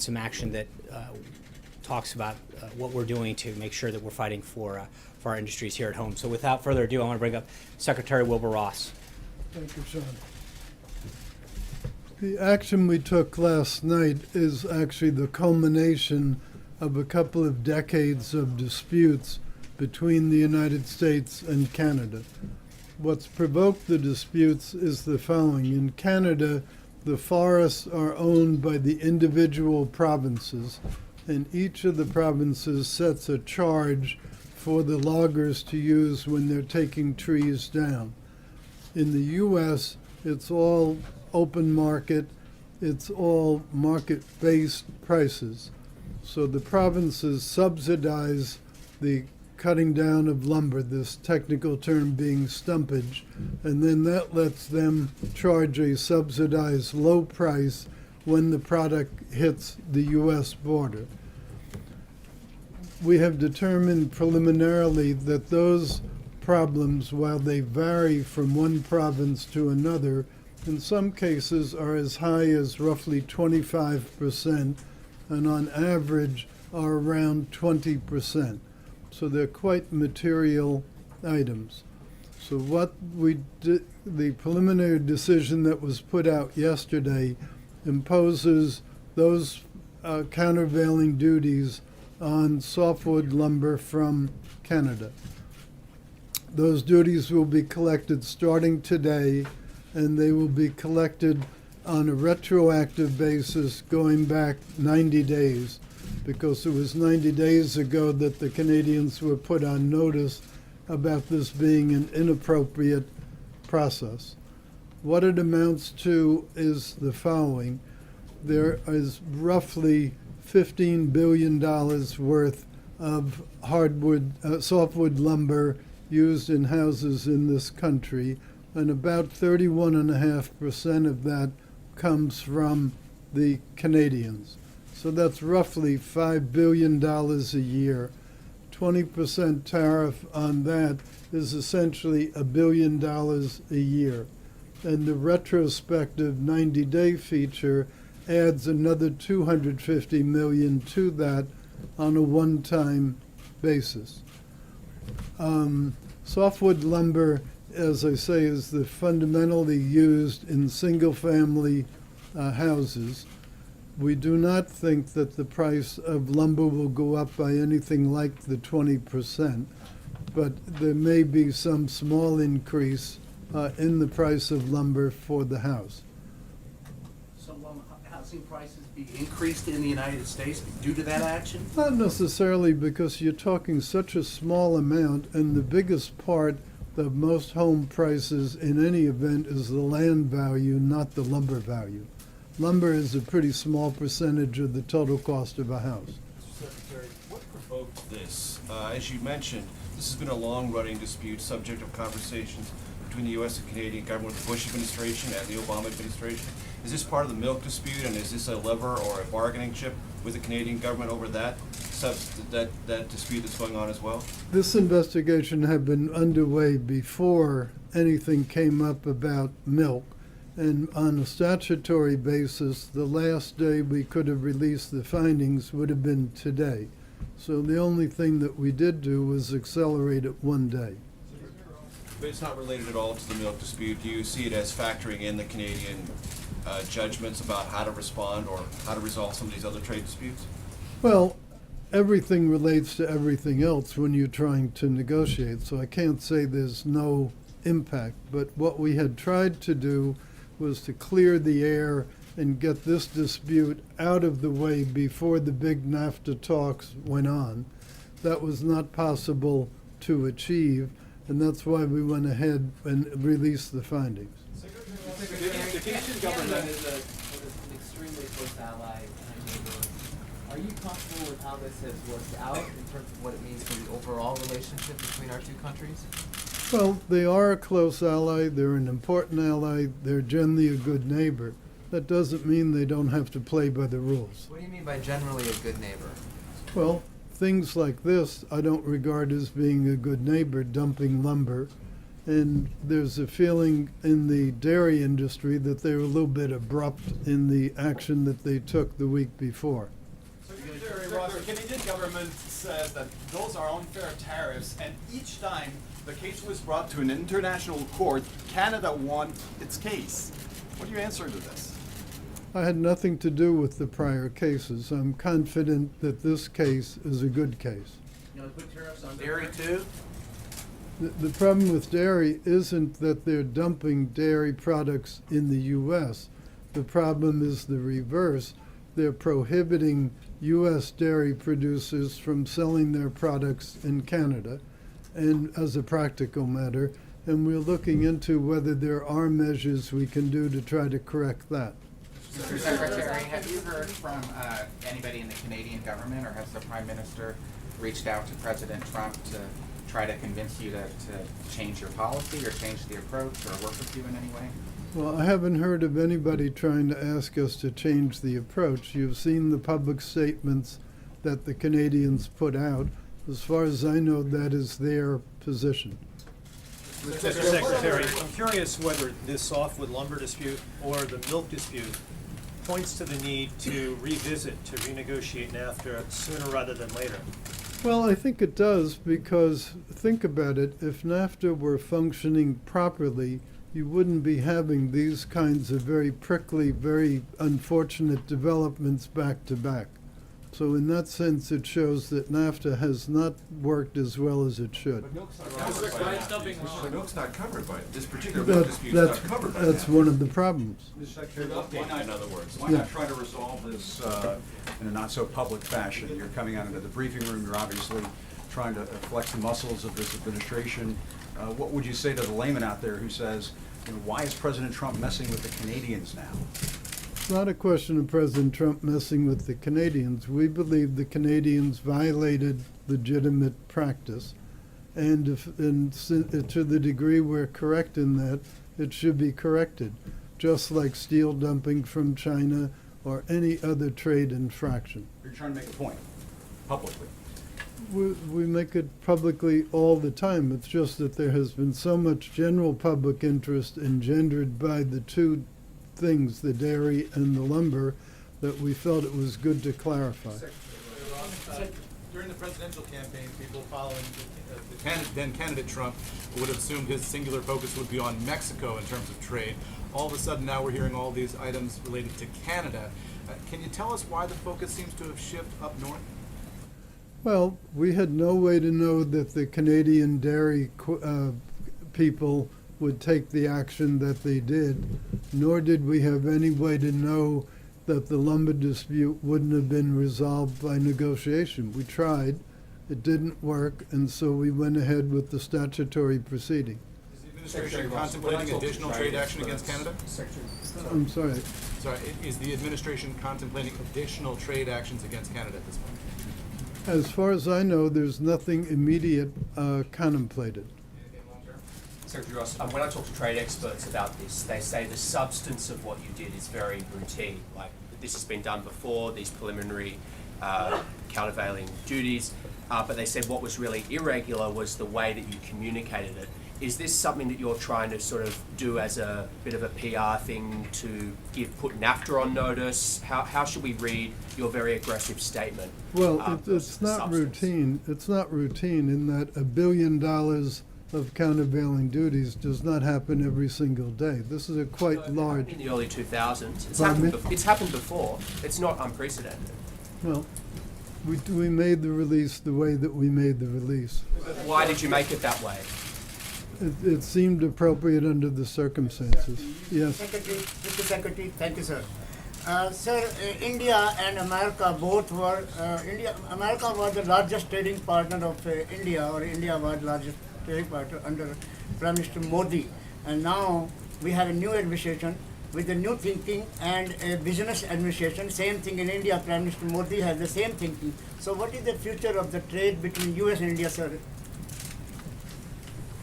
some action that talks about what we're doing to make sure that we're fighting for our industries here at home. So without further ado, I want to bring up Secretary Wilbur Ross. Thank you, Sean. The action we took last night is actually the culmination of a couple of decades of disputes between the United States and Canada. What's provoked the disputes is the following. In Canada, the forests are owned by the individual provinces, and each of the provinces sets a charge for the loggers to use when they're taking trees down. In the U.S., it's all open market, it's all market-based prices. So the provinces subsidize the cutting down of lumber, this technical term being stumpage, and then that lets them charge a subsidized low price when the product hits the U.S. border. We have determined preliminarily that those problems, while they vary from one province to another, in some cases are as high as roughly 25%, and on average are around 20%. So they're quite material items. So what we did, the preliminary decision that was put out yesterday imposes those countervailing duties on softwood lumber from Canada. Those duties will be collected starting today, and they will be collected on a retroactive basis going back 90 days, because it was 90 days ago that the Canadians were put on notice about this being an inappropriate process. What it amounts to is the following. There is roughly $15 billion worth of softwood lumber used in houses in this country, and about 31.5% of that comes from the Canadians. So that's roughly $5 billion a year. 20% tariff on that is essentially $1 billion a year. And the retrospective 90-day feature adds another $250 million to that on a one-time basis. Softwood lumber, as I say, is fundamentally used in single-family houses. We do not think that the price of lumber will go up by anything like the 20%, but there may be some small increase in the price of lumber for the house. So will housing prices be increased in the United States due to that action? Not necessarily, because you're talking such a small amount, and the biggest part of most home prices in any event is the land value, not the lumber value. Lumber is a pretty small percentage of the total cost of a house. Mr. Secretary, what provoked this? As you mentioned, this has been a long-running dispute, subject of conversations between the U.S. and Canadian government, the Bush administration and the Obama administration. Is this part of the milk dispute, and is this a lever or a bargaining chip with the Canadian government over that dispute that's going on as well? This investigation had been underway before anything came up about milk. And on a statutory basis, the last day we could have released the findings would have been today. So the only thing that we did do was accelerate it one day. But it's not related at all to the milk dispute. Do you see it as factoring in the Canadian judgments about how to respond or how to resolve some of these other trade disputes? Well, everything relates to everything else when you're trying to negotiate, so I can't say there's no impact. But what we had tried to do was to clear the air and get this dispute out of the way before the big NAFTA talks went on. That was not possible to achieve, and that's why we went ahead and released the findings. Canada is an extremely close ally and a neighbor. Are you comfortable with how this has worked out in terms of what it means for the overall relationship between our two countries? Well, they are a close ally, they're an important ally, they're generally a good neighbor. That doesn't mean they don't have to play by the rules. What do you mean by generally a good neighbor? Well, things like this I don't regard as being a good neighbor, dumping lumber And there's a feeling in the dairy industry that they were a little bit abrupt in the action that they took the week before. Secretary Ross, the Canadian government says that those are unfair tariffs, and each time the case was brought to an international court, Canada won its case. What do you answer to this? I had nothing to do with the prior cases. I'm confident that this case is a good case. You know, put tariffs on dairy too? The problem with dairy isn't that they're dumping dairy products in the U.S. The problem is the reverse. They're prohibiting U.S. dairy producers from selling their products in Canada, and as a practical matter, and we're looking into whether there are measures we can do to try to correct that. Mr. Secretary, have you heard from anybody in the Canadian government, or has the Prime Minister reached out to President Trump to try to convince you to change your policy or change the approach or work with you in any way? Well, I haven't heard of anybody trying to ask us to change the approach. You've seen the public statements that the Canadians put out. As far as I know, that is their position. Mr. Secretary, I'm curious whether this softwood lumber dispute or the milk dispute points to the need to revisit, to renegotiate NAFTA sooner rather than later. Well, I think it does, because think about it, if NAFTA were functioning properly, you wouldn't be having these kinds of very prickly, very unfortunate developments back to back. So in that sense, it shows that NAFTA has not worked as well as it should. But milk's not covered by that. But milk's not covered by it. This particular milk dispute's not That's, covered by that. that's one of the problems. Mr. Secretary, Why not, in other words? why not try to resolve this in a not-so-public fashion? You're coming out into the briefing room, you're obviously trying to flex the muscles of this administration. What would you say to the layman out there who says, you know, why is President Trump messing with the Canadians now? It's not a question of President Trump messing with the Canadians. We believe the Canadians violated legitimate practice. And to the degree we're correct in that, it should be corrected, just like steel dumping from China or any other trade infraction. You're trying to make a point, publicly. We make it publicly all the time. It's just that there has been so much general public interest engendered by the two things, the dairy and the lumber, that we felt it was good to clarify. During the presidential campaign, people following then candidate Trump would have assumed his singular focus would be on Mexico in terms of trade. All of a sudden now we're hearing all these items related to Canada. Can you tell us why the focus seems to have shifted up north? Well, we had no way to know that the Canadian dairy people would take the action that they did, nor did we have any way to know that the lumber dispute wouldn't have been resolved by negotiation. We tried, it didn't work, and so we went ahead with the statutory proceeding. Is the administration contemplating additional trade action against Canada? I'm sorry. Sorry, is the administration contemplating additional trade actions against Canada at this point? As far as I know, there's nothing immediate contemplated. Secretary Ross, when I talk to trade experts about this, they say the substance of what you did is very routine. Like, this has been done before, these preliminary countervailing duties, but they said what was really irregular was the way that you communicated it. Is this something that you're trying to sort of do as a bit of a PR thing to put NAFTA on notice? How should we read your very aggressive statement? Well, it's not routine. It's not routine in that $1 billion of countervailing duties does not happen every single day. This is a quite large. In the early 2000s, it's happened before. It's not unprecedented. Well, we made the release the way that we made the release. Why did you make it that way? It seemed appropriate under the circumstances. Yes. Mr. Secretary, thank you, sir. Sir, India and America both were, America was the largest trading partner of India, or India was the largest trading partner under Prime Minister Modi. And now we have a new administration with a new thinking and a business administration. Same thing in India, Prime Minister Modi has the same thinking. So what is the future of the trade between US and India, sir?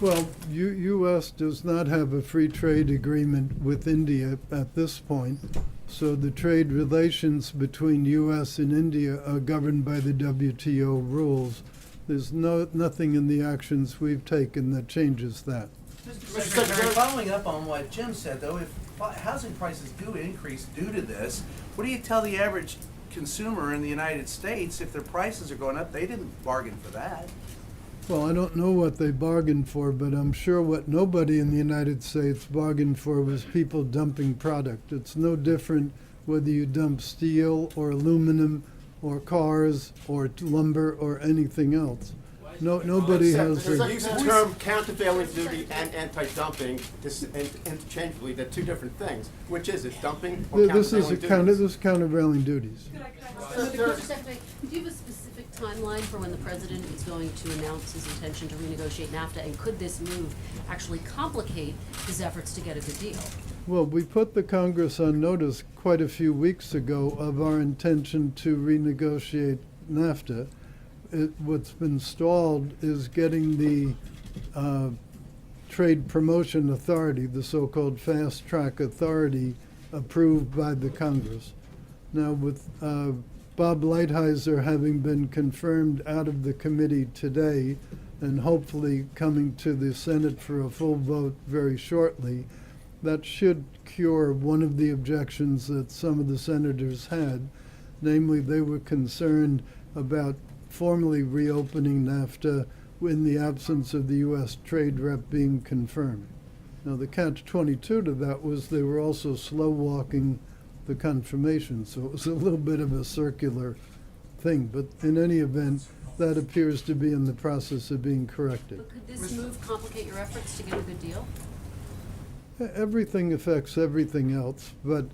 Well, U.S. does not have a free trade agreement with India at this point, so the trade relations between U.S. and India are governed by the WTO rules. There's nothing in the actions we've taken that changes that. Mr. Secretary, following up on what Jim said, though, if housing prices do increase due to this, what do you tell the average consumer in the United States if their prices are going up? They didn't bargain for that. Well, I don't know what they bargained for, but I'm sure what nobody in the United States bargained for was people dumping product. It's no different whether you dump steel or aluminum or cars or lumber or anything else. Nobody has. There's use the term countervailing duty and anti-dumping interchangeably. They're two different things. Which is it, dumping or This is countervailing duties? this is countervailing duties. Mr. Secretary, could you have a specific timeline for when the president is going to announce his intention to renegotiate NAFTA? And could this move actually complicate his efforts to get a good deal? Well, we put the Congress on notice quite a few weeks ago of our intention to renegotiate NAFTA. What's been stalled is getting the Trade Promotion Authority, the so-called Fast Track Authority, approved by the Congress. Now, with Bob Lighthizer having been confirmed out of the committee today and hopefully coming to the Senate for a full vote very shortly, that should cure one of the objections that some of the senators had. Namely, they were concerned about formally reopening NAFTA in the absence of the U.S. trade rep being confirmed. Now, the catch-22 to that was they were also slow-walking the confirmation, so it was a little bit of a circular thing. But in any event, that appears to be in the process of being corrected. But could this move complicate your efforts to get a good deal? Everything affects everything else, but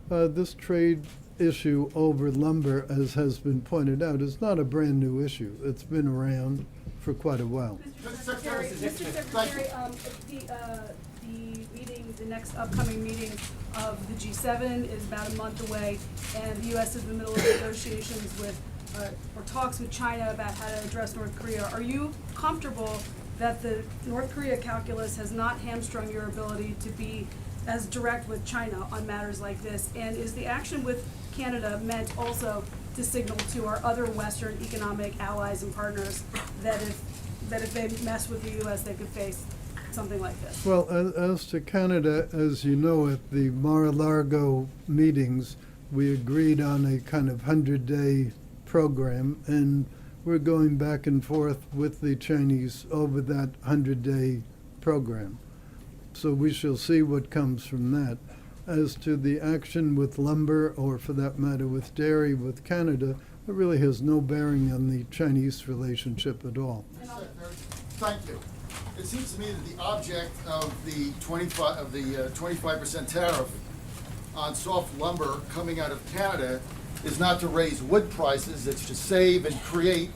this trade issue over lumber, as has been pointed out, is not a brand new issue. It's been around for quite a while. Mr. Secretary, the meeting, the next upcoming meeting of the G7 is about a month away, and the U.S. is in the middle of negotiations with, or talks with China about how to address North Korea. Are you comfortable that the North Korea calculus has not hamstrung your ability to be as direct with China on matters like this? And is the action with Canada meant also to signal to our other Western economic allies and partners that if they mess with the U.S., they could face something like this? Well, as to Canada, as you know, at the Mar-a-Lago meetings, we agreed on a kind of 100-day program, and we're going back and forth with the Chinese over that 100-day program. So we shall see what comes from that. As to the action with lumber, or for that matter with dairy with Canada, it really has no bearing on the Chinese relationship at all. Thank you. It seems to me that the object of the 25% tariff on soft lumber coming out of Canada is not to raise wood prices, it's to save and create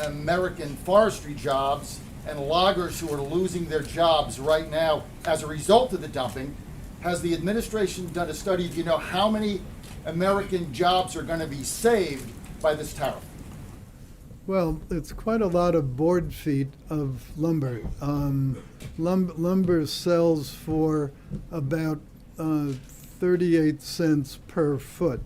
American forestry jobs and loggers who are losing their jobs right now as a result of the dumping. Has the administration done a study? Do you know how many American jobs are going to be saved by this tariff? Well, it's quite a lot of board feet of lumber. Lumber sells for about 38 cents per foot.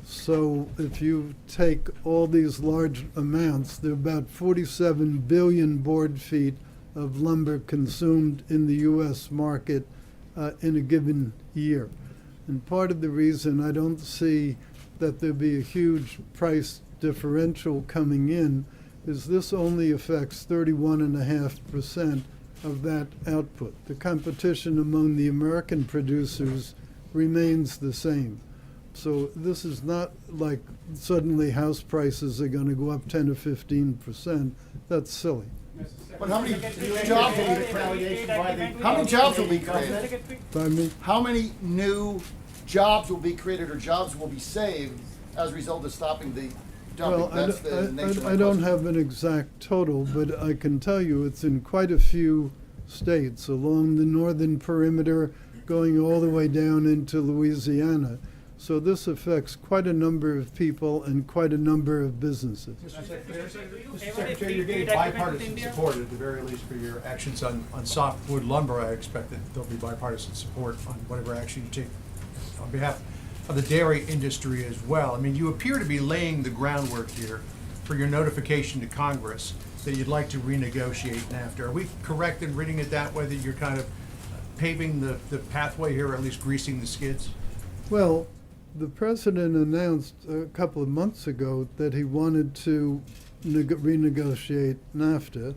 So if you take all these large amounts, there are about 47 billion board feet of lumber consumed in the U.S. market in a given year. And part of the reason I don't see that there'll be a huge price differential coming in is this only affects 31.5% of that output. The competition among the American producers remains the same. So this is not like suddenly house prices are going to go up 10 or 15%. That's silly. But how many jobs will be created? How many jobs will be created? Pardon me? How many new jobs will be created or jobs will be saved as a result of stopping the dumping? Well, That's the nature of my I don't question. have an exact total, but I can tell you it's in quite a few states along the northern perimeter, going all the way down into Louisiana. So this affects quite a number of people and quite a number of businesses. Mr. Secretary, you're getting bipartisan support at the very least for your actions on softwood lumber. I expect that there'll be bipartisan support on whatever action you take on behalf of the dairy industry as well. I mean, you appear to be laying the groundwork here for your notification to Congress that you'd like to renegotiate NAFTA. Are we correct in reading it that way, that you're kind of paving the pathway here, or at least greasing the skids? Well, the president announced a couple of months ago that he wanted to renegotiate NAFTA.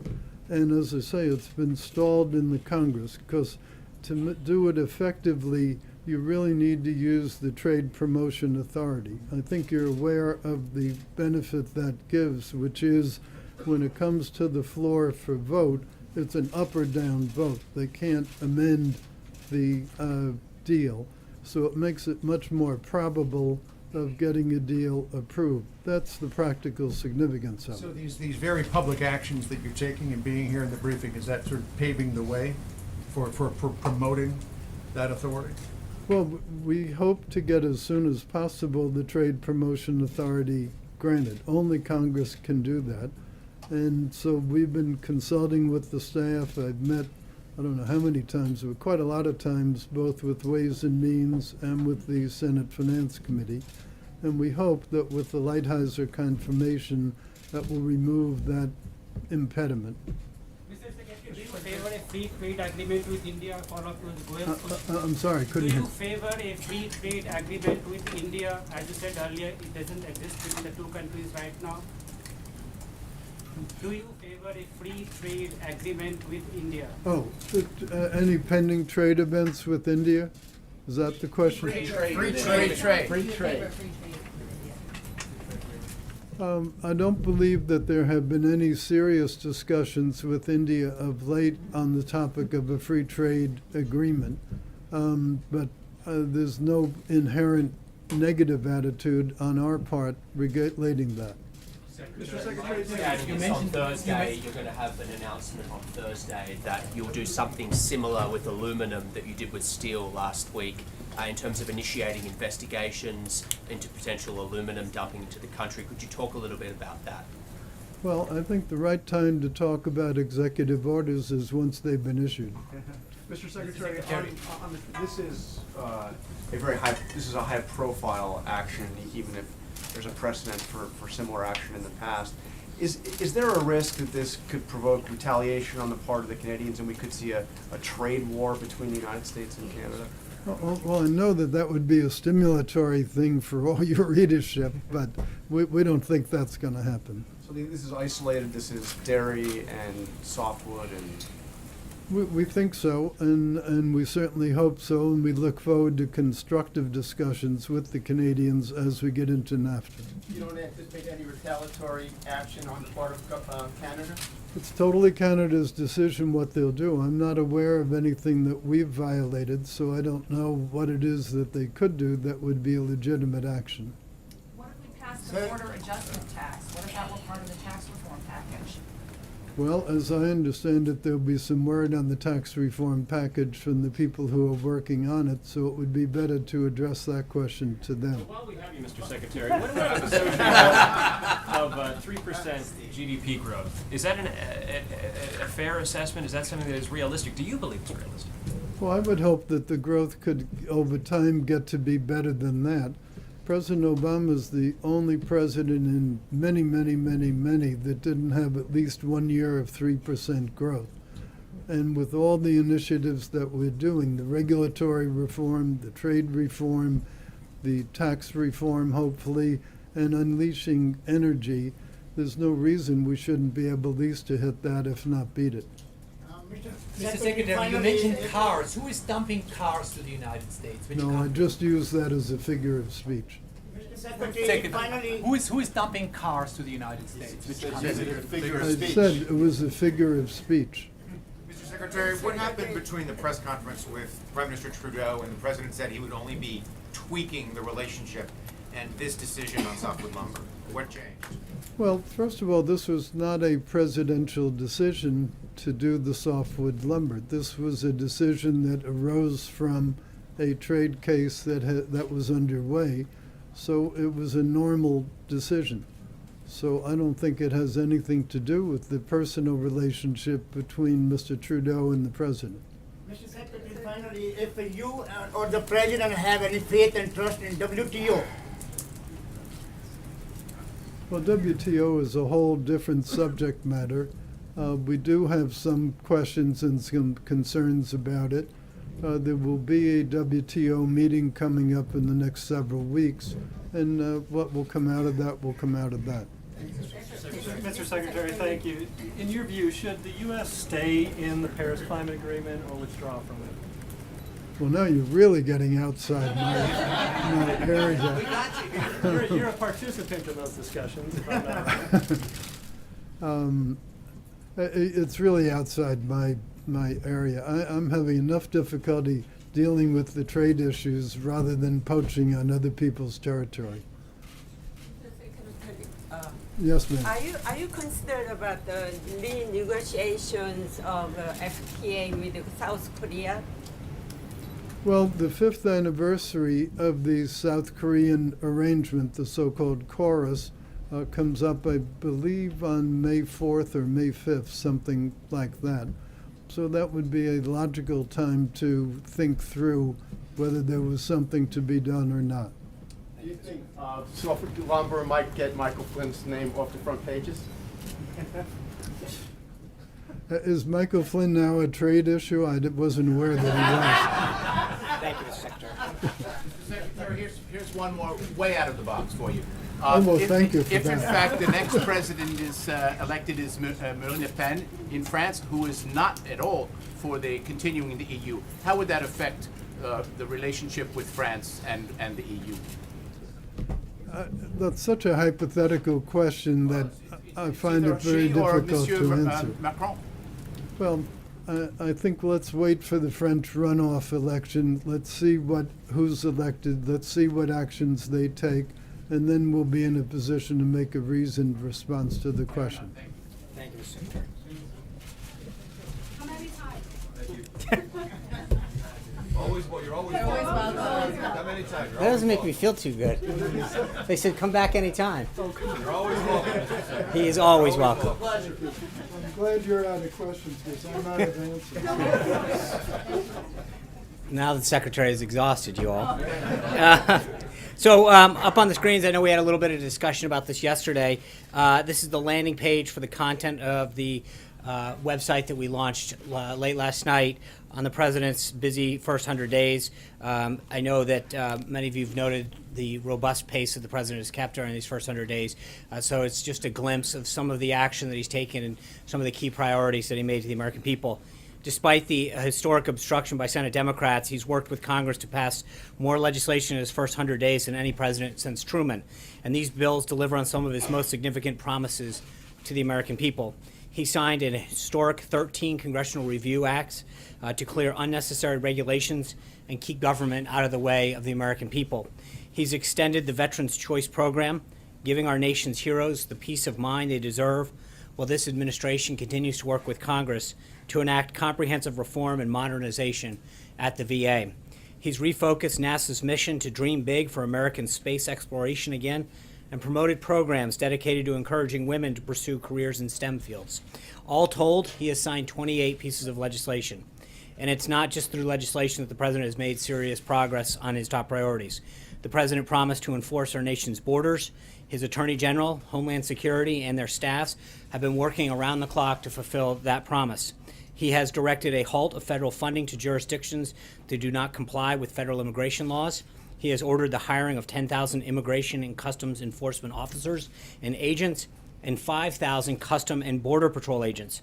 And as I say, it's been stalled in the Congress because to do it effectively, you really need to use the Trade Promotion Authority. I think you're aware of the benefit that gives, which is when it comes to the floor for vote, it's an up or down vote. They can't amend the deal. So it makes it much more probable of getting a deal approved. That's the practical significance of it. So these very public actions that you're taking and being here in the briefing, is that sort of paving the way for promoting that authority? Well, we hope to get as soon as possible the Trade Promotion Authority granted. Only Congress can do that. And so we've been consulting with the staff. I've met, I don't know how many times, but quite a lot of times, both with Ways and Means and with the Senate Finance Committee. And we hope that with the Lighthizer confirmation, that will remove that impediment. Mr. Secretary, do you favor a free trade agreement with India for I'm sorry, couldn't Do hear. you favor a free trade agreement with India? As you said earlier, it doesn't exist between the two countries right now. Do you favor a free trade agreement with India? Oh, any pending trade events with India? Is that the question? Free trade. I don't believe that there have been any serious discussions with India of late on the topic of a free trade agreement. But there's no inherent negative attitude on our part relating that. Mr. Secretary, on Thursday, you're going to have an announcement on Thursday that you'll do something similar with aluminum that you did with steel last week in terms of initiating investigations into potential aluminum dumping into the country. Could you talk a little bit about that? Well, I think the right time to talk about executive orders is once they've been issued. Mr. Secretary, this is a high-profile action, even if there's a precedent for similar action in the past. Is there a risk that this could provoke retaliation on the part of the Canadians, and we could see a trade war between the United States and Canada? Well, I know that would be a stimulatory thing for all your readership, but we don't think that's going to happen. So this is isolated, this is dairy and softwood and... We think so, and we certainly hope so, and we look forward to constructive discussions with the Canadians as we get into NAFTA. You don't anticipate any retaliatory action on the part of Canada? It's totally Canada's decision what they'll do. I'm not aware of anything that we've violated, so I don't know what it is that they could do that would be a legitimate action. What if we pass the border adjustment tax? What if that were part of the tax reform package? Well, as I understand it, there'll be some word on the tax reform package from the people who are working on it, so it would be better to address that question to them. While we have you, Mr. Secretary, what about this notion of 3% GDP growth? Is that a fair assessment? Is that something that is realistic? Do you believe it's realistic? Well, I would hope that the growth could, over time, get to be better than that. President Obama is the only president in many that didn't have at least 1 year of 3% growth. And with all the initiatives that we're doing, the regulatory reform, the trade reform, the tax reform, hopefully, and unleashing energy, there's no reason we shouldn't be able at least to hit that, if not beat it. Mr. Secretary, you mentioned cars. Who is dumping cars to the United States? Which No, I just use that as a figure of speech. Secretary, who is dumping cars to the United States? Which I said it was a figure of speech. Mr. Secretary, what happened between the press conference with Prime Minister Trudeau and the President said he would only be tweaking the relationship and this decision on softwood lumber? What changed? Well, first of all, this was not a presidential decision to do the softwood lumber. This was a decision that arose from a trade case that was underway. So it was a normal decision. So I don't think it has anything to do with the personal relationship between Mr. Trudeau and the president. Mr. Secretary, finally, if you or the president have any faith and trust in WTO? Well, WTO is a whole different subject matter. We do have some questions and some concerns about it. There will be a WTO meeting coming up in the next several weeks, and what will come out of that will come out of that. Mr. Secretary, thank you. In your view, should the U.S. stay in the Paris Climate Agreement or withdraw from it? Well, now you're really getting outside my area. You're a participant in those discussions, if I'm not wrong. It's really outside my area. I'm having enough difficulty dealing with the trade issues rather than poaching on other people's territory. Yes, ma'am. Are you concerned about the renegotiations of FTA with South Korea? Well, the 5th anniversary of the South Korean arrangement, the so-called Chorus, comes up, I believe, on May 4th or May 5th, something like that. So that would be a logical time to think through whether there was something to be done or not. Do you think softwood lumber might get Michael Flynn's name off the front pages? Is Michael Flynn now a trade issue? I wasn't aware that he Thank you, Mr. Secretary. Mr. Secretary, here's one more way out of the box for you. Oh, well, thank you for if in that. fact the next president is elected as Marine Le Pen in France, who is not at all for the continuing the EU, how would that affect the relationship with France and the EU? That's such a hypothetical question that I find it very difficult to answer. Macron? Well, I think let's wait for the French runoff election. Let's see who's elected. Let's see what actions they take, and then we'll be in a position to make a reasoned response to the question. Thank you, Mr. Secretary. You're always welcome. Come anytime. That doesn't make me feel too good. They said come back anytime. You're always welcome. He is always welcome. I'm glad you're out of questions because I'm out of answers. Now the Secretary is exhausted, you all. So up on the screens, I know we had a little bit of discussion about this yesterday. This is the landing page for the content of the website that we launched late last night on the President's busy first 100 days. I know that many of you have noted the robust pace that the President has kept during these first 100 days. So it's just a glimpse of some of the action that he's taken and some of the key priorities that he made to the American people. Despite the historic obstruction by Senate Democrats, he's worked with Congress to pass more legislation in his first 100 days than any president since Truman. And these bills deliver on some of his most significant promises to the American people. He signed an historic 13 congressional review acts to clear unnecessary regulations and keep government out of the way of the American people. He's extended the Veterans Choice Program, giving our nation's heroes the peace of mind they deserve, while this administration continues to work with Congress to enact comprehensive reform and modernization at the VA. He's refocused NASA's mission to dream big for American space exploration again, and promoted programs dedicated to encouraging women to pursue careers in STEM fields. All told, he has signed 28 pieces of legislation. And it's not just through legislation that the President has made serious progress on his top priorities. The President promised to enforce our nation's borders. His Attorney General, Homeland Security, and their staffs have been working around the clock to fulfill that promise. He has directed a halt of federal funding to jurisdictions that do not comply with federal immigration laws. He has ordered the hiring of 10,000 immigration and customs enforcement officers and agents and 5,000 Custom and Border Patrol agents.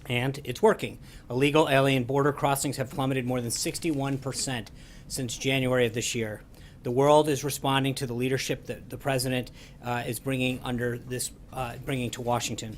And it's working. Illegal alien border crossings have plummeted more than 61% since January of this year. The world is responding to the leadership that the President is bringing to Washington.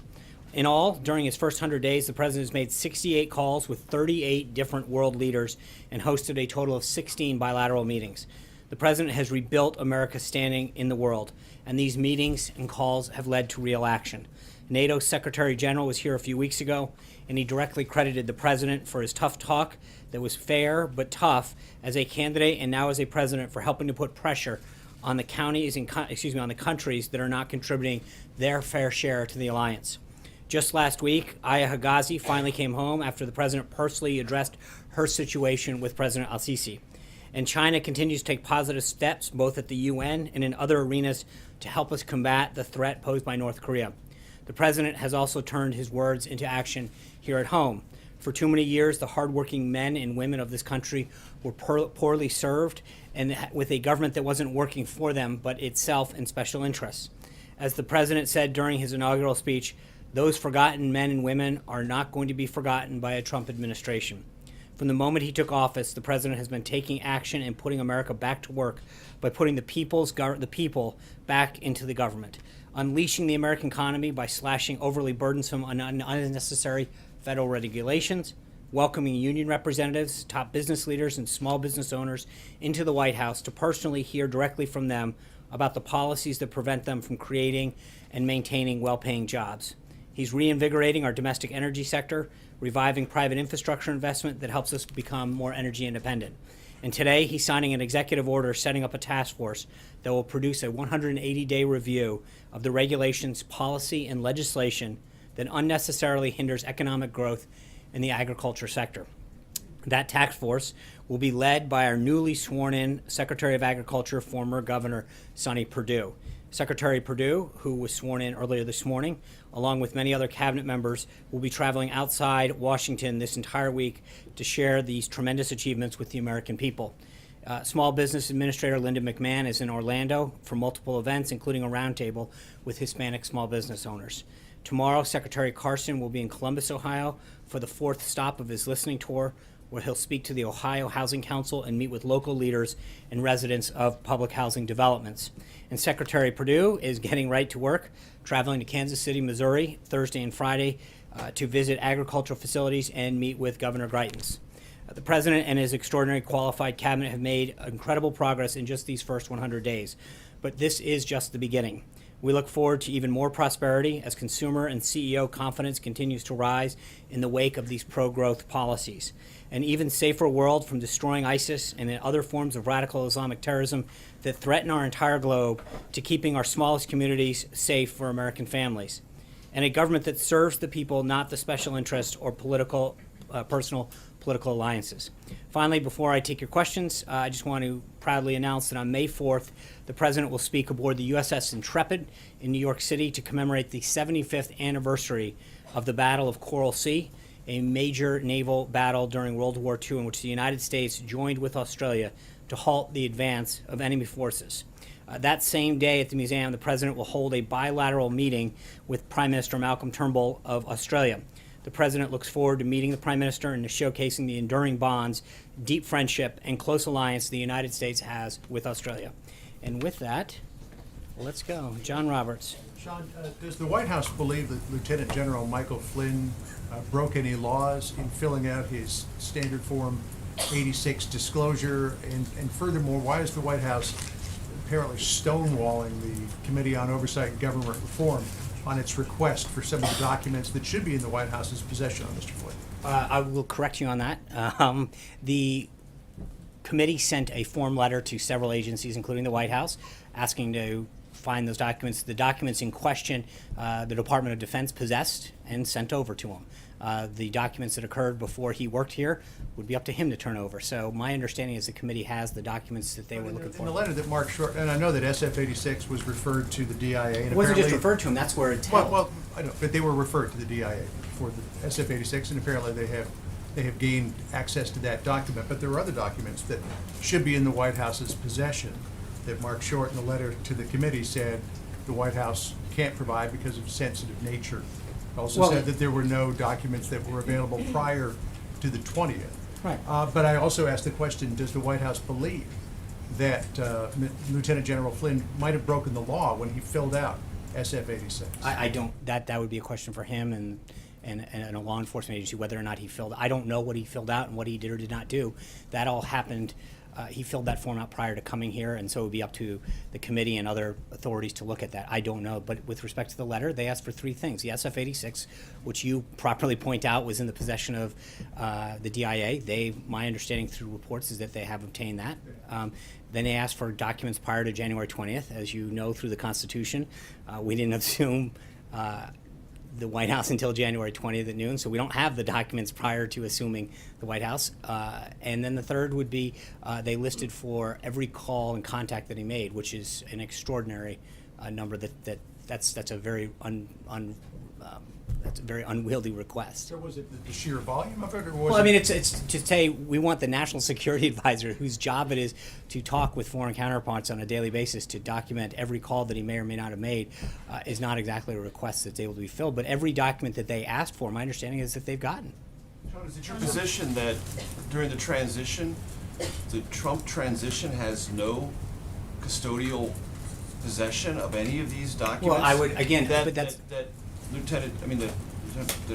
In all, during his first 100 days, the President has made 68 calls with 38 different world leaders and hosted a total of 16 bilateral meetings. The President has rebuilt America's standing in the world, and these meetings and calls have led to real action. NATO's Secretary General was here a few weeks ago, and he directly credited the President for his tough talk that was fair but tough as a candidate and now as a President for helping to put pressure on the counties and on the countries that are not contributing their fair share to the alliance. Just last week, Aya Higazi finally came home after the President personally addressed her situation with President al-Sisi. And China continues to take positive steps both at the UN and in other arenas to help us combat the threat posed by North Korea. The President has also turned his words into action here at home. For too many years, the hardworking men and women of this country were poorly served and with a government that wasn't working for them but itself in special interests. As the President said during his inaugural speech, those forgotten men and women are not going to be forgotten by a Trump administration. From the moment he took office, the President has been taking action and putting America back to work by putting the people back into the government, unleashing the American economy by slashing overly burdensome and unnecessary federal regulations, welcoming union representatives, top business leaders, and small business owners into the White House to personally hear directly from them about the policies that prevent them from creating and maintaining well-paying jobs. He's reinvigorating our domestic energy sector, reviving private infrastructure investment that helps us become more energy independent. And today, he's signing an executive order setting up a task force that will produce a 180-day review of the regulations, policy, and legislation that unnecessarily hinders economic growth in the agriculture sector. That task force will be led by our newly sworn-in Secretary of Agriculture, former Governor Sonny Perdue. Secretary Perdue, who was sworn in earlier this morning, along with many other cabinet members, will be traveling outside Washington this entire week to share these tremendous achievements with the American people. Small Business Administrator Linda McMahon is in Orlando for multiple events, including a roundtable with Hispanic small business owners. Tomorrow, Secretary Carson will be in Columbus, Ohio, for the 4th stop of his listening tour, where he'll speak to the Ohio Housing Council and meet with local leaders and residents of public housing developments. And Secretary Perdue is getting right to work, traveling to Kansas City, Missouri, Thursday and Friday to visit agricultural facilities and meet with Governor Greitens. The President and his extraordinary qualified cabinet have made incredible progress in just these first 100 days. But this is just the beginning. We look forward to even more prosperity as consumer and CEO confidence continues to rise in the wake of these pro-growth policies. An even safer world from destroying ISIS and other forms of radical Islamic terrorism that threaten our entire globe to keeping our smallest communities safe for American families. And a government that serves the people, not the special interest or personal political alliances. Finally, before I take your questions, I just want to proudly announce that on May 4th, the President will speak aboard the USS Intrepid in New York City to commemorate the 75th anniversary of the Battle of Coral Sea, a major naval battle during World War II in which the United States joined with Australia to halt the advance of enemy forces. That same day at the museum, the President will hold a bilateral meeting with Prime Minister Malcolm Turnbull of Australia. The President looks forward to meeting the Prime Minister and to showcasing the enduring bonds, deep friendship, and close alliance the United States has with Australia. And with that, let's go. John Roberts. Sean, does the White House believe that Lieutenant General Michael Flynn broke any laws in filling out his standard Form 86 disclosure? And furthermore, why is the White House apparently stonewalling the Committee on Oversight and Government Reform on its request for some of the documents that should be in the White House's possession on Mr. Flynn? I will correct you on that. The committee sent a form letter to several agencies, including the White House, asking to find those documents. The documents in question, the Department of Defense possessed and sent over to him. The documents that occurred before he worked here would be up to him to turn over. So my understanding is the committee has the documents that they were looking for. In the letter that Mark Short, and I know that SF-86 was referred to the DIA. And it wasn't just referred to him, that's where it's held. Well, I know, but they were referred to the DIA for the SF-86, and apparently they have gained access to that document. But there are other documents that should be in the White House's possession that Mark Short in the letter to the committee said the White House can't provide because of sensitive nature. Also said that there were no documents that were available prior to the 20th. Right. But I also asked the question, does the White House believe that Lieutenant General Flynn might have broken the law when he filled out SF-86? I don't. That would be a question for him and a law enforcement agency, whether or not he filled. I don't know what he filled out and what he did or did not do. That all happened. He filled that form out prior to coming here, and so it would be up to the committee and other authorities to look at that. I don't know, but with respect to the letter, they asked for three things. The SF-86, which you properly point out was in the possession of the DIA. My understanding through reports is that they have obtained that. Then they asked for documents prior to January 20th. As you know through the Constitution, we didn't assume the White House until January 20th at noon, so we don't have the documents prior to assuming the White House. And then the third would be they listed for every call and contact that he made, which is an extraordinary number that's a very that's a very unwieldy request. So was it the sheer volume of it, or was Well, it? I mean, it's to say we want the national security advisor, whose job it is to talk with foreign counterparts on a daily basis to document every call that he may or may not have made, is not exactly a request that's able to be filled. But every document that they asked for, my understanding is that they've gotten. Sean, is it your position that during the transition, the Trump transition has no custodial possession of any of these documents? Well, I would, again, that, but that's- that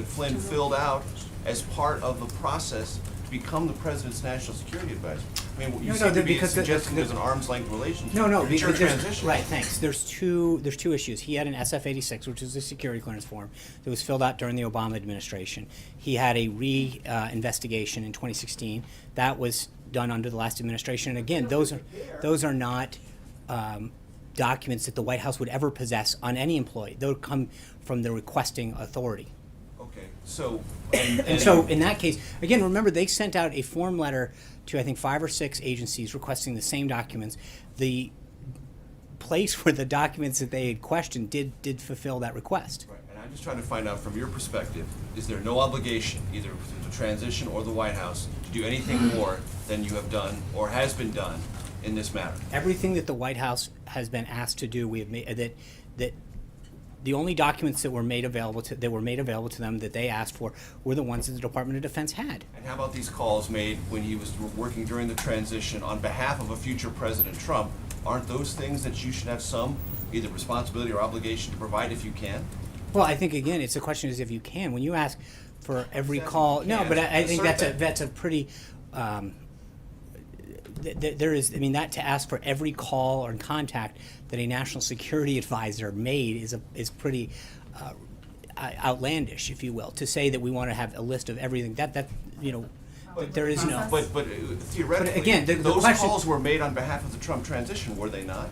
Flynn filled out as part of the process to become the president's national security advisor. I mean, you seem to be suggesting there's an arm's length relationship. No, It's your because there's, transition. right, thanks. There's two issues. He had an SF-86, which is a security clearance form that was filled out during the Obama administration. He had a investigation in 2016 that was done under the last administration. And again, those are not documents that the White House would ever possess on any employee. They would come from the requesting authority. Okay, so And so in that case, again, remember they sent out a form letter to I think 5 or 6 agencies requesting the same documents. The place where the documents that they had questioned did fulfill that request. Right, and I'm just trying to find out from your perspective, is there no obligation, either through the transition or the White House, to do anything more than you have done or has been done in this matter? Everything that the White House has been asked to do, we have made that. The only documents that were made available to them that they asked for were the ones that the Department of Defense had. And how about these calls made when he was working during the transition on behalf of a future President Trump? Aren't those things that you should have some either responsibility or obligation to provide if you can? Well, I think again, it's a question is if you can. When you ask for every call, no, but I think that's a pretty. There is, I mean, that to ask for every call or contact that a national security advisor made is pretty outlandish, if you will. To say that we want to have a list of everything that you know, there is no. But theoretically, but again, the those question, calls were made on behalf of the Trump transition, were they not?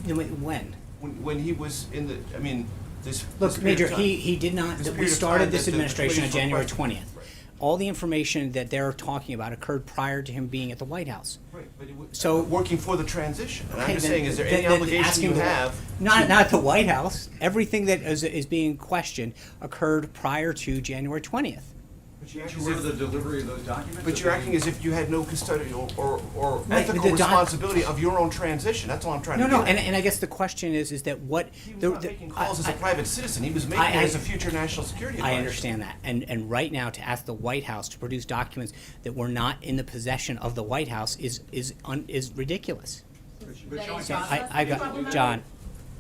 When? When he was in the, I mean, this. Look, this period Major, of time- he did not. this We period of started time this that the administration on committees January requested. 20th. All the information that they're talking about occurred prior to him being at the White House. Right, but it was So working for the transition, and I'm Okay, just then- saying, is there then- any then obligation asking you the- have? Not the White House. Everything that is being questioned occurred prior to January 20th. But you actually the delivery of those documents? But you're acting as if you had no custodial or Right, ethical but the responsibility of your own transition. That's all I'm trying No, to no, get at. and I guess the question is that what He was not making calls as a private citizen. He was making it as a future national security advisor. I understand that, and right now to ask the White House to produce documents that were not in the possession of the White House is ridiculous. So I got John.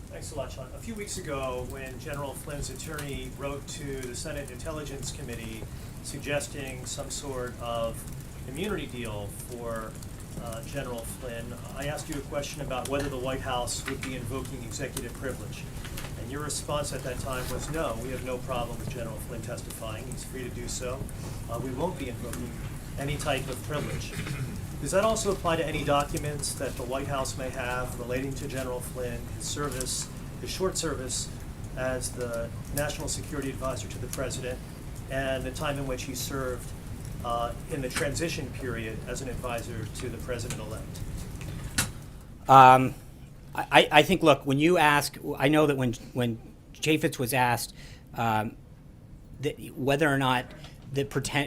Thanks a lot, Sean. A few weeks ago, when General Flynn's attorney wrote to the Senate Intelligence Committee suggesting some sort of immunity deal for General Flynn, I asked you a question about whether the White House would be invoking executive privilege. And your response at that time was no, we have no problem with General Flynn testifying. He's free to do so. We won't be invoking any type of privilege. Does that also apply to any documents that the White House may have relating to General Flynn, his service, his short service as the National Security Advisor to the President, and the time in which he served in the transition period as an advisor to the President-elect? I think, look, when you ask, I know that when Chaffetz was asked that whether or not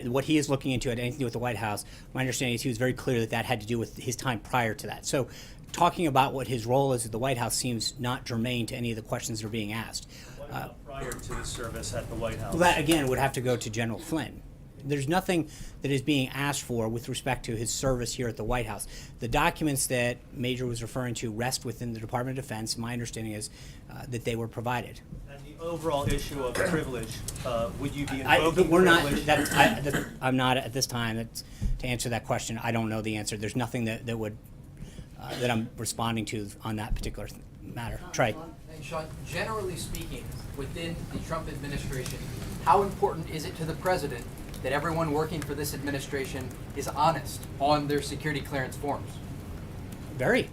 what he is looking into had anything to do with the White House, my understanding is he was very clear that that had to do with his time prior to that. So talking about what his role is at the White House seems not germane to any of the questions that are being asked. What about prior to his service at the White House? Well, that, again, would have to go to General Flynn. There's nothing that is being asked for with respect to his service here at the White House. The documents that Major was referring to rest within the Department of Defense. My understanding is that they were provided. And the overall issue of privilege, would you be invoking We're not. privilege? I'm not at this time to answer that question. I don't know the answer. There's nothing that would that I'm responding to on that particular matter. Trey. And Sean, generally speaking, within the Trump administration, how important is it to the president that everyone working for this administration is honest on their security clearance forms? Very.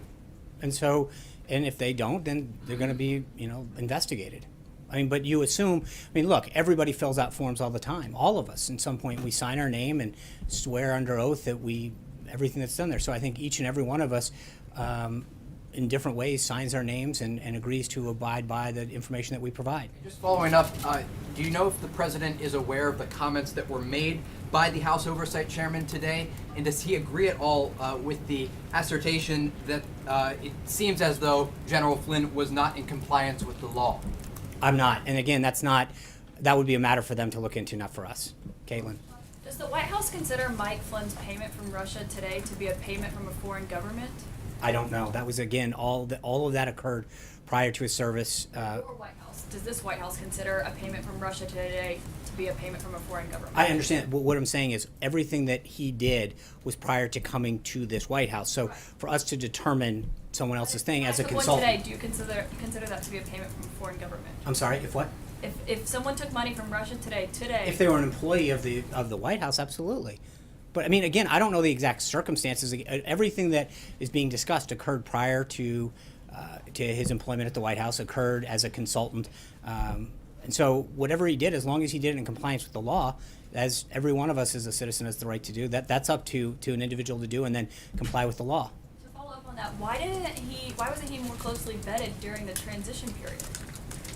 And so, and if they don't, then they're going to be, investigated. I mean, but you assume, look, everybody fills out forms all the time. All of us, at some point, we sign our name and swear under oath that everything that's done there. So I think each and every one of us in different ways, signs our names and agrees to abide by the information that we provide. Just following up, do you know if the president is aware of the comments that were made by the House Oversight Chairman today? And does he agree at all with the assertion that it seems as though General Flynn was not in compliance with the law? I'm not. And again, that would be a matter for them to look into, not for us. Caitlin. Does the White House consider Mike Flynn's payment from Russia today to be a payment from a foreign government? I don't know. That was, again, all of that occurred prior to his service. Your White House, does this White House consider a payment from Russia today to be a payment from a foreign government? I understand. What I'm saying is everything that he did was prior to coming to this White House. So for us to determine someone else's thing as a consultant. Today, do you consider that to be a payment from a foreign government? I'm sorry, if what? If someone took money from Russia today. If they were an employee of the White House, absolutely. But I mean, again, I don't know the exact circumstances. Everything that is being discussed occurred prior to his employment at the White House, occurred as a consultant. And so whatever he did, as long as he did it in compliance with the law, as every one of us as a citizen has the right to do, that's up to an individual to do and then comply with the law. To follow up on that, why wasn't he more closely vetted during the transition period?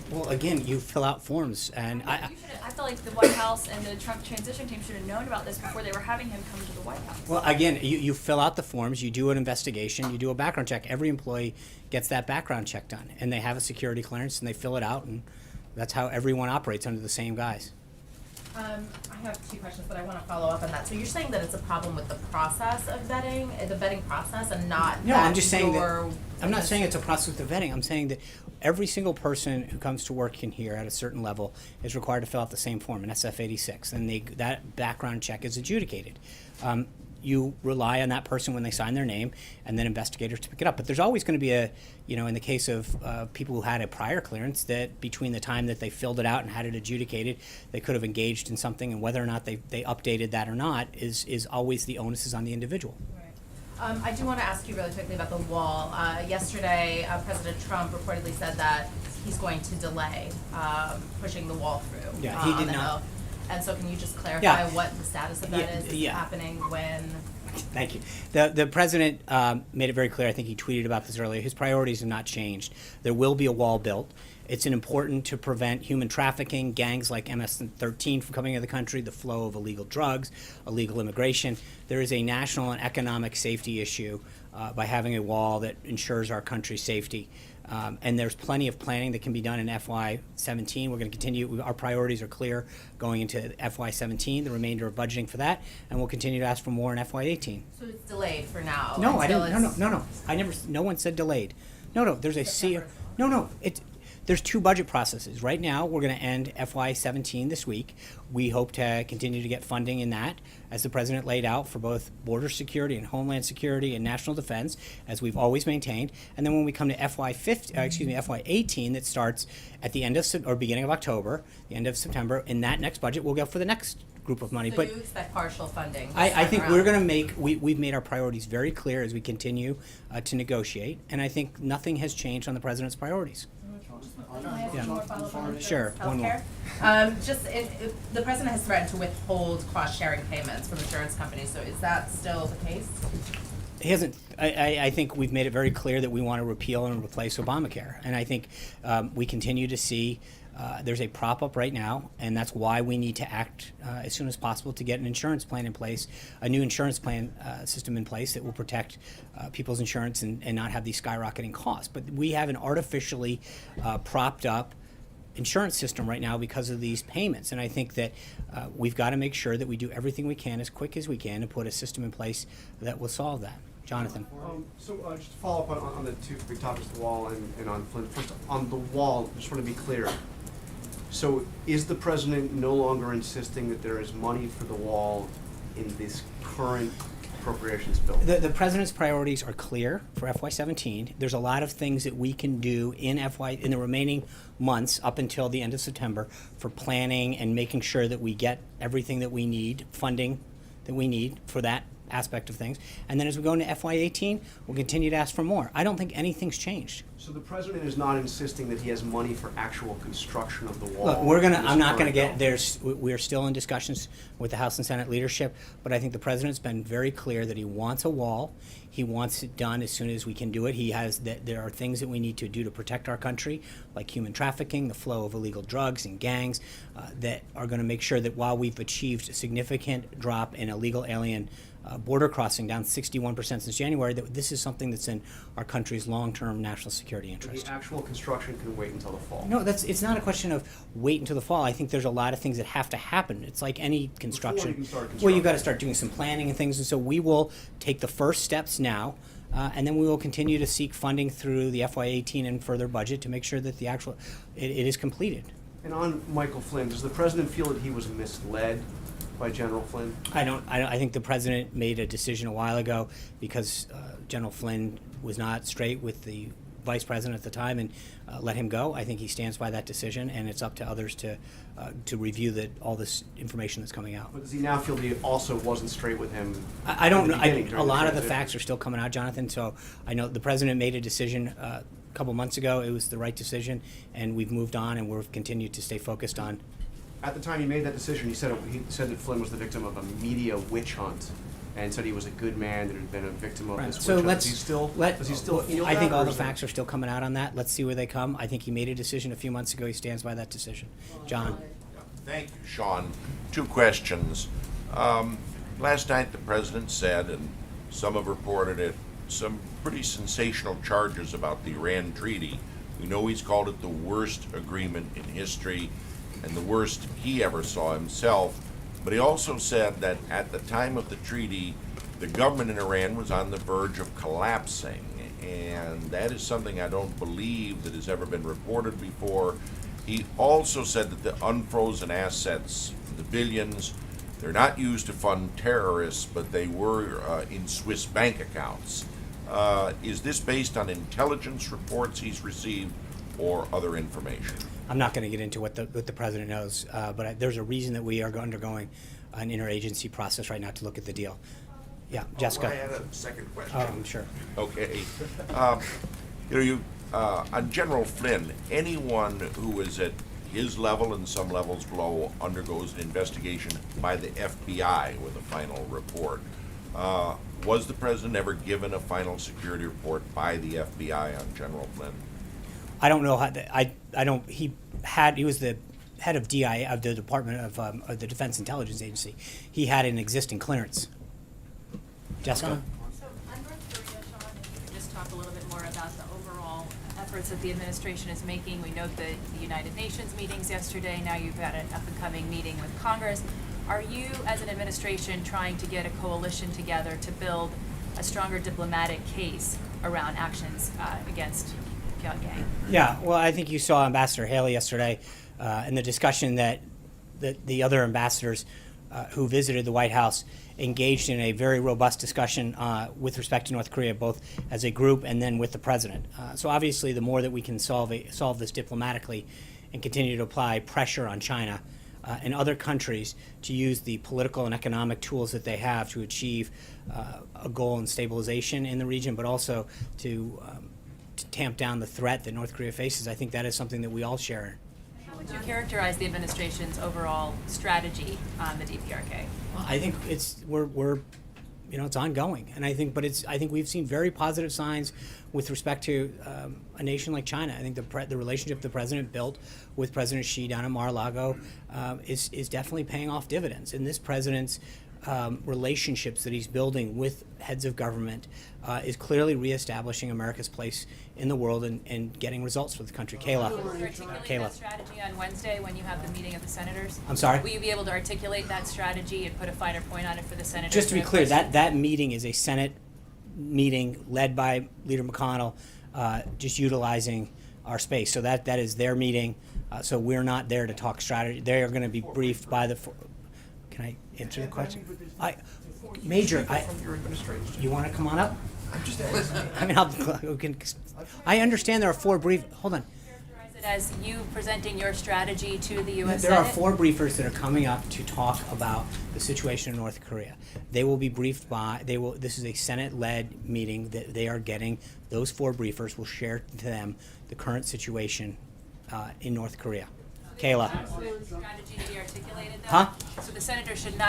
Well, again, you fill out forms, and I feel like the White House and the Trump transition team should have known about this before they were having him come to the White House. Well, again, you fill out the forms, you do an investigation, you do a background check. Every employee gets that background check done, and they have a security clearance, and they fill it out, and that's how everyone operates under the same guise. I have two questions, but I want to follow up on that. So you're saying that it's a problem with the process of vetting, the vetting process, and not No, I'm just saying your, that. I'm not saying it's a process of vetting. I'm saying that every single person who comes to work in here at a certain level is required to fill out the same form, an SF-86, and that background check is adjudicated. You rely on that person when they sign their name, and then investigators to pick it up. But there's always going to be in the case of people who had a prior clearance, that between the time that they filled it out and had it adjudicated, they could have engaged in something, and whether or not they updated that or not is always the onus is on the individual. I do want to ask you really quickly about the wall. Yesterday, President Trump reportedly said that he's going to delay pushing the wall through. Yeah, he did on the not. Hill. And so can you just clarify what the status of that is? Is it happening when? Thank you. The president made it very clear, I think he tweeted about this earlier, his priorities have not changed. There will be a wall built. It's important to prevent human trafficking, gangs like MS-13 from coming into the country, the flow of illegal drugs, illegal immigration. There is a national and economic safety issue by having a wall that ensures our country's safety. And there's plenty of planning that can be done in FY17. We're going to continue. Our priorities are clear going into FY17, the remainder of budgeting for that, and we'll continue to ask for more in FY18. So it's delayed for now. No, I until didn't. No. I never. No one said delayed. No. There's a No. There's two budget processes. Right now, we're going to end FY17 this week. We hope to continue to get funding in that, as the president laid out, for both border security and homeland security and national defense, as we've always maintained. And then when we come to FY18, that starts at the end of or beginning of October, the end of September, in that next budget, we'll go for the next group of money. So But you expect partial funding? I think we're going to we've made our priorities very clear as we continue to negotiate, and I think nothing has changed on the president's priorities. Sure, one more. The president has threatened to withhold cost-sharing payments from insurance companies, so is that still the case? He hasn't. I think we've made it very clear that we want to repeal and replace Obamacare, and I think we continue to see there's a prop up right now, and that's why we need to act as soon as possible to get an insurance plan in place, a new insurance plan system in place that will protect people's insurance and not have these skyrocketing costs. But we have an artificially propped up insurance system right now because of these payments, and I think that we've got to make sure that we do everything we can as quick as we can to put a system in place that will solve that. Jonathan. So just to follow up on the two big topics, the wall and on Flynn. First, on the wall, just want to be clear. So is the president no longer insisting that there is money for the wall in this current appropriations bill? The president's priorities are clear for FY17. There's a lot of things that we can do in the remaining months up until the end of September for planning and making sure that we get everything that we need, funding that we need for that aspect of things. And then as we go into FY18, we'll continue to ask for more. I don't think anything's changed. So the president is not insisting that he has money for actual construction of the wall? Look, in this I'm not gonna current get, bill? we're still in discussions with the House and Senate leadership, but I think the president's been very clear that he wants a wall. He wants it done as soon as we can do it. There are things that we need to do to protect our country, like human trafficking, the flow of illegal drugs and gangs, that are gonna make sure that while we've achieved a significant drop in illegal alien border crossing, down 61% since January, that this is something that's in our country's long-term national security interest. The actual construction can wait until the fall? No, it's not a question of wait until the fall. I think there's a lot of things that have to happen. It's like any construction. you can start Well, you've got to construction. start doing some planning and things, and so we will take the first steps now, and then we will continue to seek funding through the FY18 and further budget to make sure that the actual, it is completed. And on Michael Flynn, does the president feel that he was misled by General Flynn? I think the president made a decision a while ago because General Flynn was not straight with the vice president at the time and let him go. I think he stands by that decision, and it's up to others to review all this information that's coming out. But does he now feel that he also wasn't straight with him? I don't know. in the beginning during A lot of the transition? facts are still coming out, Jonathan. So I know the president made a decision a couple months ago. It was the right decision, and we've moved on, and we've continued to stay focused on. At the time he made that decision, he said that Flynn was the victim of a media witch hunt, and said he was a good man that had been a victim of Right. this So witch hunt. let's Does he still feel I that, think or all the is that- facts are still coming out on that. Let's see where they come. I think he made a decision a few months ago. He stands by that decision. John. Thank you, Sean. Two questions. Last night, the president said, and some have reported it, some pretty sensational charges about the Iran treaty. We know he's called it the worst agreement in history and the worst he ever saw himself. But he also said that at the time of the treaty, the government in Iran was on the verge of collapsing. And that is something I don't believe that has ever been reported before. He also said that the unfrozen assets, the billions, they're not used to fund terrorists, but they were in Swiss bank accounts. Is this based on intelligence reports he's received or other information? I'm not going to get into what the president knows, but there's a reason that we are undergoing an interagency process right now to look at the deal. Yeah, Jessica. I had a second question. Oh, I'm sure. Okay. On General Flynn, anyone who is at his level and some levels below undergoes an investigation by the FBI with a final report. Was the president ever given a final security report by the FBI on General Flynn? I don't know how. He was the head of DI of the Department of the Defense Intelligence Agency. He had an existing clearance. Jessica. So on North Korea, Sean, if you could just talk a little bit more about the overall efforts that the administration is making. We note the United Nations meetings yesterday. Now you've got an up-and-coming meeting with Congress. Are you, as an administration, trying to get a coalition together to build a stronger diplomatic case around actions against Pyongyang? Yeah, well, I think you saw Ambassador Haley yesterday in the discussion that the other ambassadors who visited the White House engaged in a very robust discussion with respect to North Korea, both as a group and then with the president. So obviously, the more that we can solve this diplomatically and continue to apply pressure on China and other countries to use the political and economic tools that they have to achieve a goal in stabilization in the region, but also to tamp down the threat that North Korea faces, I think that is something that we all share. How would you characterize the administration's overall strategy on the DPRK? Well, I think it's ongoing, and I think we've seen very positive signs with respect to a nation like China. I think the relationship the president built with President Xi down in Mar-a-Lago is definitely paying off dividends. And this president's relationships that he's building with heads of government is clearly reestablishing America's place in the world and getting results for the country. Kayla. Will you articulate that strategy on Wednesday when you have the meeting of the senators? I'm sorry? Will you be able to articulate that strategy and put a finer point on it for the senators? Just to be clear, that meeting is a Senate meeting led by Leader McConnell, just utilizing our space. So that is their meeting. So we're not there to talk strategy. They are going to be briefed by the. Can I answer the question? Major, you want to come on up? I mean, I understand there are 4 brief. Hold on. Characterize it as you presenting your strategy to the U.S. There Senate? are 4 briefers that are coming up to talk about the situation in North Korea. They will be briefed by, this is a Senate-led meeting that they are getting. Those 4 briefers will share to them the current situation in North Korea. Kayla. Strategy to be articulated, though? Huh? So the senator should not